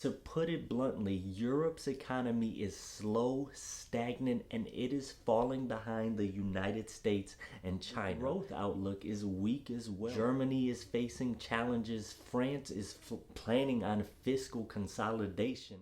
To put it bluntly, Europe's economy is slow, stagnant, and it is falling behind the United States and China. The growth outlook is weak as well. Germany is facing challenges. France is planning on fiscal consolidation.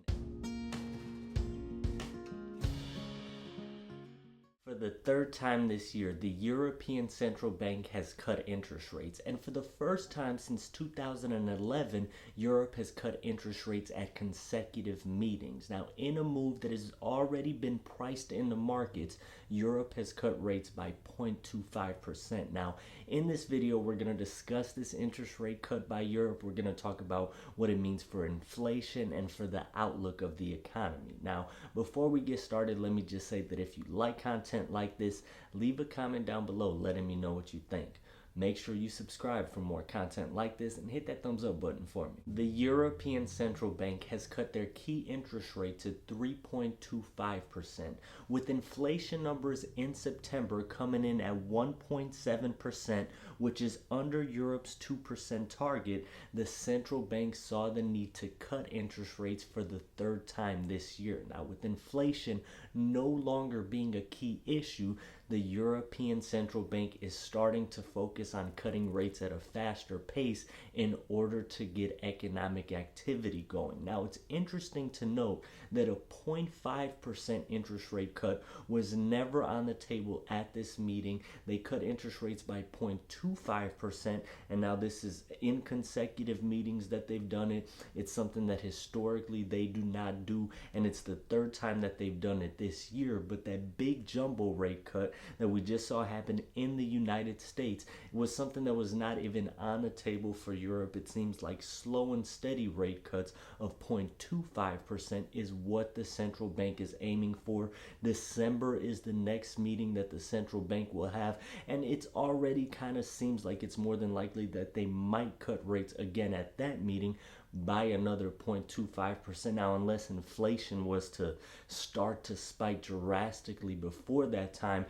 For the third time this year, the European Central Bank has cut interest rates. And for the first time since 2011, Europe has cut interest rates at consecutive meetings. Now, in a move that has already been priced in the markets, Europe has cut rates by 0.25%. Now, in this video, we're going to discuss this interest rate cut by Europe. We're going to talk about what it means for inflation and for the outlook of the economy. Now, before we get started, let me just say that if you like content like this, leave a comment down below letting me know what you think. Make sure you subscribe for more content like this and hit that thumbs up button for me. The European Central Bank has cut their key interest rate to 3.25%, with inflation numbers in September coming in at 1.7%, which is under Europe's 2% target. The central bank saw the need to cut interest rates for the third time this year. Now, with inflation no longer being a key issue, the European Central Bank is starting to focus on cutting rates at a faster pace in order to get economic activity going. Now, it's interesting to note that a 0.5% interest rate cut was never on the table at this meeting. They cut interest rates by 0.25%, and now this is in consecutive meetings that they've done it. It's something that historically they do not do, and it's the third time that they've done it this year. But that big jumbo rate cut that we just saw happen in the United States was something that was not even on the table for Europe. It seems like slow and steady rate cuts of 0.25% is what the central bank is aiming for. December is the next meeting that the central bank will have, and it's already kind of seems like it's more than likely that they might cut rates again at that meeting by another 0.25%. Now, unless inflation was to start to spike drastically before that time.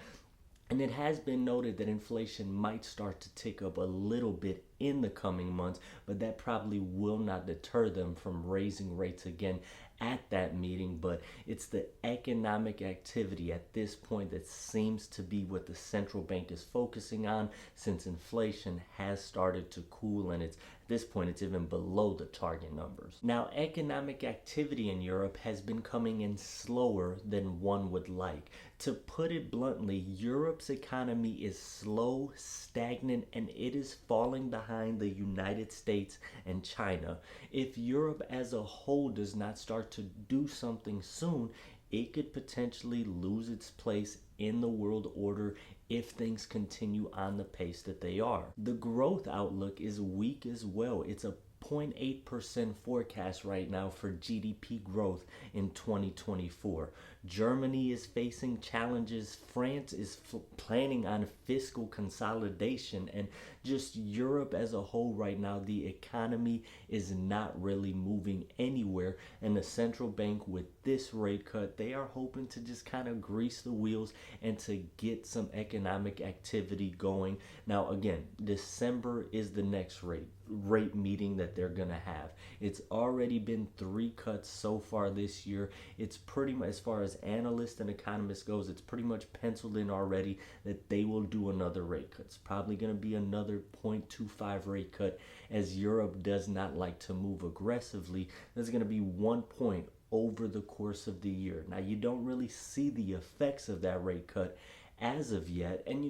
And it has been noted that inflation might start to tick up a little bit in the coming months, but that probably will not deter them from raising rates again at that meeting. But it's the economic activity at this point that seems to be what the central bank is focusing on, since inflation has started to cool, and at this point it's even below the target numbers. Now, economic activity in Europe has been coming in slower than one would like. To put it bluntly, Europe's economy is slow, stagnant, and it is falling behind the United States and China. If Europe as a whole does not start to do something soon, it could potentially lose its place in the world order if things continue on the pace that they are. The growth outlook is weak as well. It's a 0.8% forecast right now for GDP growth in 2024. Germany is facing challenges. France is planning on fiscal consolidation, and just Europe as a whole right now, the economy is not really moving anywhere. And the central bank, with this rate cut, they are hoping to just kind of grease the wheels and to get some economic activity going. Now, again, December is the next rate meeting that they're gonna have. It's already been 3 cuts so far this year. It's pretty much, as far as analysts and economists goes, it's pretty much penciled in already that they will do another rate cut. It's probably gonna be another 0.25 rate cut, as Europe does not like to move aggressively. There's gonna be 1 point over the course of the year. Now, you don't really see the effects of that rate cut as of yet, and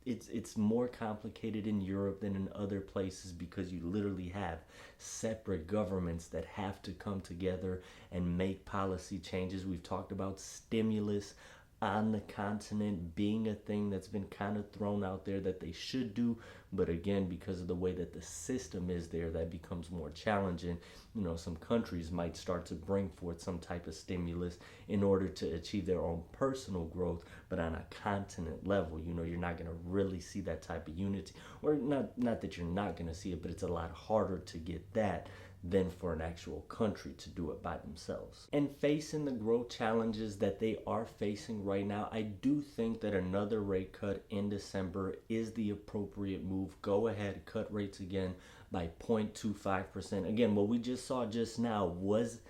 it's more complicated in Europe than in other places, because you literally have separate governments that have to come together and make policy changes. We've talked about stimulus on the continent being a thing that's been kind of thrown out there that they should do, but again, because of the way that the system is there, that becomes more challenging. Some countries might start to bring forth some type of stimulus in order to achieve their own personal growth, but on a continent level, you're not going to really see that type of unity. Or not that you're not going to see it, but it's a lot harder to get that than for an actual country to do it by themselves. And facing the growth challenges that they are facing right now, I do think that another rate cut in December is the appropriate move. Go ahead, cut rates again by 0.25%. Again, what we just saw just now was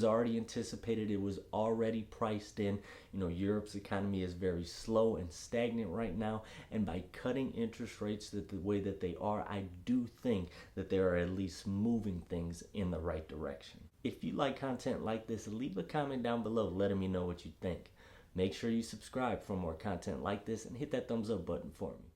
already anticipated. It was already priced in. Europe's economy is very slow and stagnant right now, and by cutting interest rates the way that they are, I do think that they are at least moving things in the right direction. If you like content like this, leave a comment down below letting me know what you think. Make sure you subscribe for more content like this and hit that thumbs up button for me.